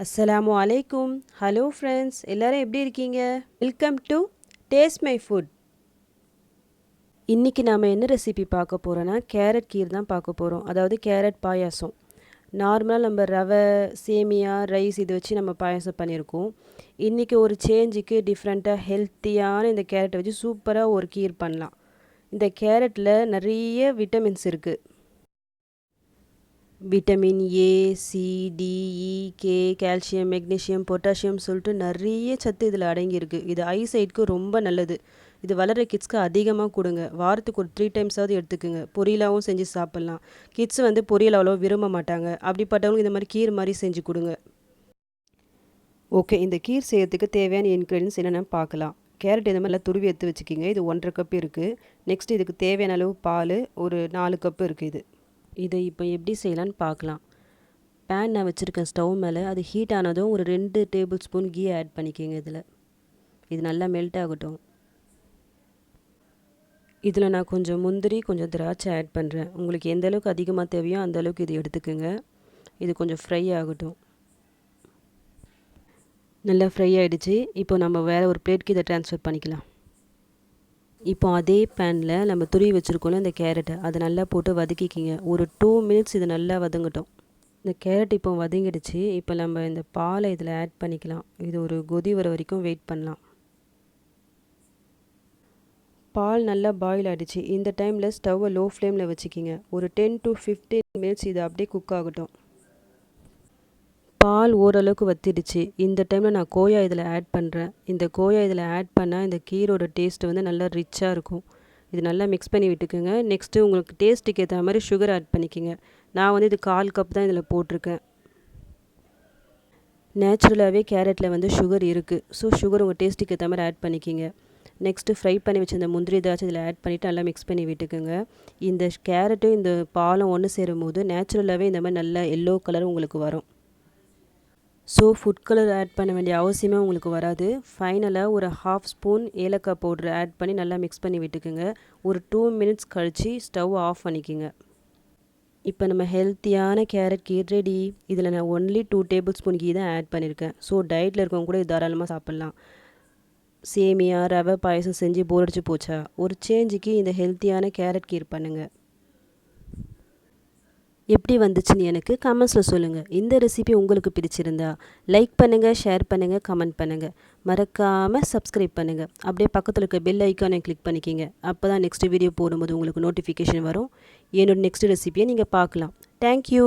அஸ்ஸலாமு அலைக்கும். Hello friends, எல்லாரும் எப்படி இருக்கீங்க? Welcome to taste my foot. இன்றைக்கி நாம் என்ன ரெசிபி பார்க்க போகிறோன்னா கேரட் கீர் தான் பார்க்க போகிறோம். அதாவது கேரட் பாயாசம். நார்மலாக நம்ம ரவை, சேமியா, ரைஸ் இது வச்சு நம்ம பாயாசம் பண்ணியிருக்கோம். இன்றைக்கி ஒரு சேஞ்சுக்கு டிஃப்ரெண்ட்டாக ஹெல்த்தியான இந்த கேரட்டை வச்சு சூப்பராக ஒரு கீர் பண்ணலாம். இந்த கேரட்டில் நிறைய விட்டமின்ஸ் இருக்குது. Vitamin A, C, D, E, K, calcium, magnesium, potassium சொல்லிட்டு நிறைய சத்து இதில் அடங்கியிருக்கு. இது ஐசைட்க்கு ரொம்ப நல்லது. இது வளர கிட்ஸ்க்கு அதிகமாக கொடுங்க. வாரத்துக்கு ஒரு 3 டைம்ஸாவது எடுத்துக்குங்க. பொரியலாகவும் செஞ்சு சாப்பிட்லாம். கிட்ஸ் பொரியல் அவ்வளோ விரும்ப மாட்டாங்க. அப்படிப்பட்டவங்களுக்கு இந்த மாதிரி கீர் மாதிரி செஞ்சு கொடுங்க. ஓகே, இந்த கீர் செய்யறதுக்கு தேவையான இன்க்ரீடியன்ஸ் என்னென்னு பார்க்கலாம். கேரட் இந்த மாதிரிலாம் துருவி எடுத்து வச்சுக்கிங்க. இது 1.5 கப் இருக்குது. நெக்ஸ்ட் இதுக்கு தேவையான அளவு பால் ஒரு 4 கப்பு இருக்குது. இதை இப்போ எப்படி செய்யலான்னு பார்க்கலாம். பேன் நான் வச்சுருக்கேன் ஸ்டவ் மேலே. அது ஹீட் ஆனதும் ஒரு 2 டேபிள் ஸ்பூன் கீ ஆட் பண்ணிக்கோங்க. இது நல்லா மெல்ட் ஆகட்டும். இதில் நான் கொஞ்சம் முந்திரி, கொஞ்சம் திராட்சை ஆட் பண்ணுறேன். உங்களுக்கு எந்த அளவுக்கு அதிகமாக தேவையோ அந்த அளவுக்கு இது எடுத்துக்கோங்க. இது கொஞ்சம் ஃப்ரை ஆகட்டும். நல்லா ஃப்ரை ஆகிடுச்சு. இப்போ நம்ம வேறு ஒரு பிளேட்க்கு இதை ட்ரான்ஸ்ஃபர் பண்ணிக்கலாம். இப்போ அதே பேனில் நம்ம துருவி வச்சுருக்கோம்ல இந்த கேரட்டை அதை நல்லா போட்டு வதக்கிக்கிங்க. ஒரு 2 மினிட்ஸ் இது நல்லா வதங்கட்டும். இந்த கேரட் இப்போ வதங்கிடுச்சு. இப்போ நம்ம இந்த பாலை இதில் ஆட் பண்ணிக்கலாம். இது ஒரு கொதி வர வரைக்கும் வெயிட் பண்ணலாம். பால் நல்லா பாயில் ஆகிடுச்சு. இந்த டைமில் ஸ்டவ்வை லோ ஃப்ளேமில் வச்சுக்கிங்க. ஒரு 10 to 15 மினிட்ஸ் இது அப்படியே குக் ஆகட்டும். பால் ஓரளவுக்கு வத்திடுச்சு. இந்த டைமில் நான் கோயா இதில் ஆட் பண்ணுறேன். இந்த கோயா இதில் ஆட் பண்ணால் இந்த கீரோட டேஸ்ட்டு நல்லா ரிச்சாக இருக்கும். இது நல்லா மிக்ஸ் பண்ணி விட்டுக்குங்க. நெக்ஸ்ட்டு உங்களுக்கு டேஸ்ட்டுக்கு ஏற்ற மாதிரி சுகர் ஆட் பண்ணிக்கோங்க. நான் இது 1/4 கப் தான் இதில் போட்டிருக்கேன். நேச்சுரலாகவே கேரட்டில் சுகர் இருக்குது. ஸோ சுகர் உங்கள் டேஸ்ட்டுக்கு ஏற்ற மாதிரி ஆட் பண்ணிக்கிங்க. நெக்ஸ்ட்டு ஃப்ரை பண்ணி வச்சு இந்த முந்திரி ஏதாச்சும் இதில் ஆட் பண்ணிவிட்டு நல்லா மிக்ஸ் பண்ணி விட்டுக்குங்க. இந்த கேரட்டும் இந்த பாலும் ஒன்று சேரும் போது நேச்சுரலாகவே இந்த மாதிரி நல்லா எல்லோ கலர் உங்களுக்கு வரும். ஸோ ஃபுட் கலர் ஆட் பண்ண வேண்டிய அவசியமே உங்களுக்கு வராது. ஃபைனலாக ஒரு 1/2 ஸ்பூன் ஏலக்காய் பவுட்ரு ஆட் பண்ணி நல்லா மிக்ஸ் பண்ணி விட்டுக்குங்க. ஒரு 2 மினிட்ஸ் கழித்து ஸ்டவ் ஆஃப் பண்ணிக்கோங்க. இப்போ நம்ம ஹெல்த்தியான கேரட் கீர் ரெடி. இதில் நான் ஒன்லி 2 டேபிள் ஸ்பூன் கீ தான் ஆட் பண்ணியிருக்கேன். ஸோ டயட்டில் இருக்கவங்க கூட இது தாராளமாக சாப்பிட்லாம். சேமியா, ரவை பாயசம் செஞ்சு போர் அடிச்சு போச்சா, ஒரு சேஞ்சுக்கு இந்த ஹெல்த்தியான கேரட் கீர் பண்ணுங்கள். எப்படி வந்துச்சுன்னு எனக்கு கமெண்ட்ஸில் சொல்லுங்கள். இந்த ரெசிபி உங்களுக்கு பிடிச்சிருந்தா லைக் பண்ணுங்கள், ஷேர் பண்ணுங்கள், கமெண்ட் பண்ணுங்கள். மறக்காமல் சப்ஸ்கிரைப் பண்ணுங்கள். அப்படியே பக்கத்தில் இருக்க பெல் ஐக்கானை கிளிக் பண்ணிக்கிங்க. அப்போ தான் நெக்ஸ்ட் வீடியோ போடும்போது உங்களுக்கு நோட்டிஃபிகேஷன் வரும். என்னோட நெக்ஸ்ட் ரெசிபியை நீங்கள் பார்க்கலாம். தேங்க்யூ.